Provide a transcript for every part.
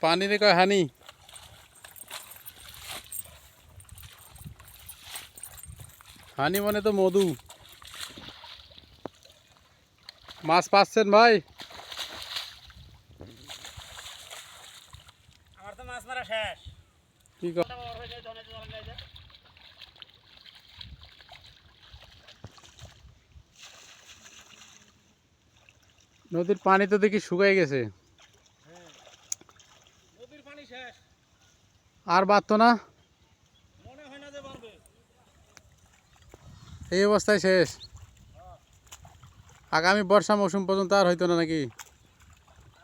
পানি রে কয় হানি। হানি মানে তো মধু। মাছ পাচ্ছেন ভাই? আমার তো মাছ মারা শেষ। কি নদীর পানি তো দেখি শুকাই গেছে। নদীর পানি শেষ, আর বাড়তো না, মনে হয় না যে বাড়বে। এই অবস্থায় শেষ। আগামী বর্ষা মৌসুম পর্যন্ত আর হইতো না নাকি?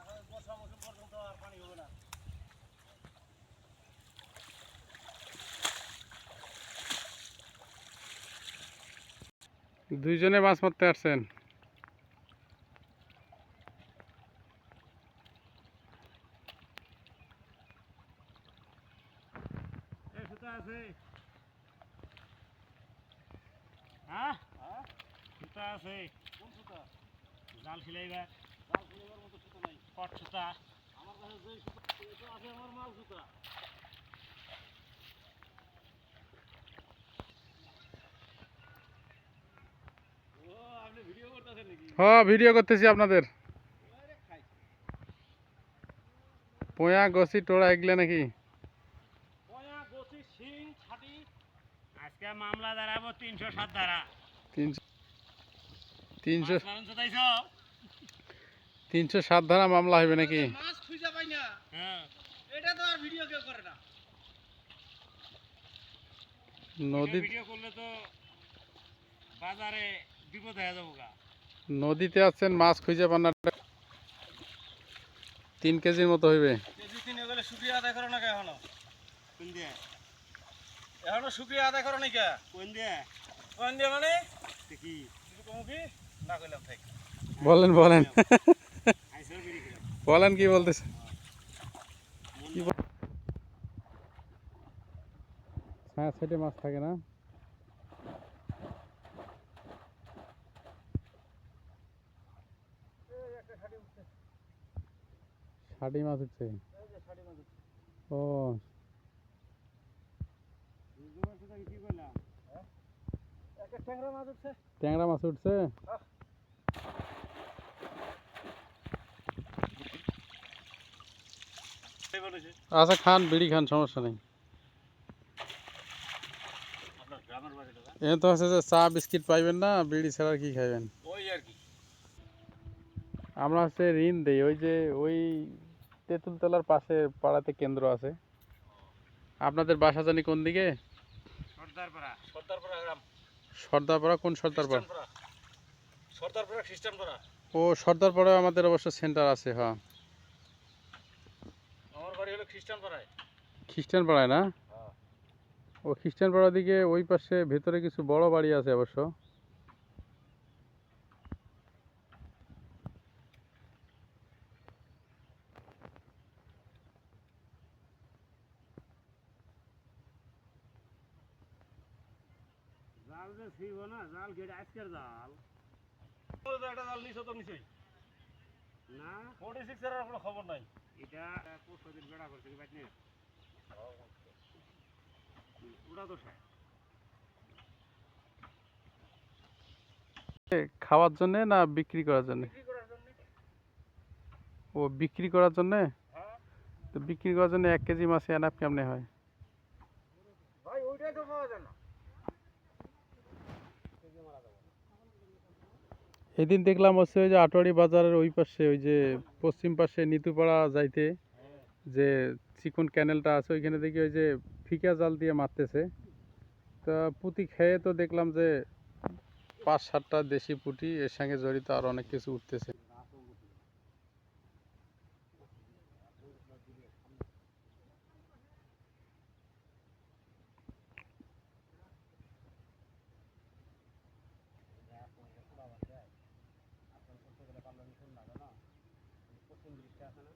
আগামী বর্ষা মৌসুম পর্যন্ত আর পানি হবে না। দুইজনে মাছ মারতে আসছেন। এই সুতা আছে, হ্যাঁ সুতা আছে। কোন সুতা? জাল খিলাইবা। জাল খিলাইবার মতো সুতা নাই। পট সুতা আমার কাছে যে সুতা এটা আছে, আমার মাল সুতা। ও আপনি ভিডিও করতেছেন নাকি? হ্যাঁ, ভিডিও করতেছি আপনাদের। পোয়া গছি টোড়া এগুলা নাকি? পয়া গছি শিং ছাটি। আজকে মামলা দাঁড়াবো 307 ধারা। 307 ধারা মামলা হবে নাকি? মাছ খুঁজে পাই না। হ্যাঁ, এটা তো আর ভিডিও কেউ করে না। নদী ভিডিও করলে তো বাজারে বিপদ হয়ে যাবো গা। নদীতে আছেন, মাছ খুঁজে পান না। 3 কেজির মতো হইবে। কেজি 3 গেলে শুক্রিয়া আদায় করো না কে এখনো? কোন দিয়ে? এখনো শুক্রিয়া আদায় করো না কে? কোন দিয়ে? কোন দিয়ে মানে? কি কিছু কমু কি না কইলাম থাক। বলেন বলেন বলেন কি বলতেছে? হ্যাঁ, সেটে মাছ থাকে না। ষাটি মাছ উঠছে। ও, ট্যাংরা মাছ উঠছে। আচ্ছা, খান, বিড়ি খান, সমস্যা নেই। এ তো হচ্ছে যে চা বিস্কিট পাইবেন না, বিড়ি ছাড়া কি খাইবেন? ওই আর কি। আমরা হচ্ছে ঋণ দেই, ওই যে ওই তেঁতুলতলার পাশে পাড়াতে কেন্দ্র আছে। আপনাদের বাসা জানি কোন দিকে? সর্দারপাড়া। সর্দারপাড়া গ্রাম। সর্দারপাড়া? কোন সর্দারপাড়া? সর্দারপাড়া খ্রিস্টানপাড়া। ও, সর্দারপাড়ায় আমাদের অবশ্য সেন্টার আছে। হ্যাঁ, আমার বাড়ি হলো খ্রিস্টানপাড়ায়। খ্রিস্টানপাড়ায় না? ও, খ্রিস্টানপাড়ার দিকে ওই পাশে ভেতরে কিছু বড় বাড়ি আছে অবশ্য। জাল যে ছিব না, জাল কেটে আজকের জাল। একটা জাল নিছো তো নিছই না? 46 এর কোনো খবর নাই। এটা পরশুদিন বেড়া করছে কি বাইনে? ওটা তো খাওয়ার জন্য না বিক্রি করার জন্য? বিক্রি করার জন্য। ও, বিক্রি করার জন্য। হ্যাঁ তো বিক্রি করার জন্য 1 কেজি মাছে এনাফ কেমনে হয়? ভাই, ওইটাই তো পাওয়া যায় না। এদিন দেখলাম হচ্ছে ওই যে আটোয়ারি বাজারের ওই পাশে, ওই যে পশ্চিম পাশে নিতুপাড়া যাইতে যে চিকন ক্যানেলটা আছে, ওইখানে দেখি ওই যে ফিকা জাল দিয়ে মারতেছে। তা পুঁটি খেয়ে তো দেখলাম যে 5-7টা দেশি পুঁটি, এর সঙ্গে জড়িত আর অনেক কিছু উঠতেছে। আপনার করতে গেলে পাল্লা নিচুন লাগে না, প্রথম জিনিসটা আছে না।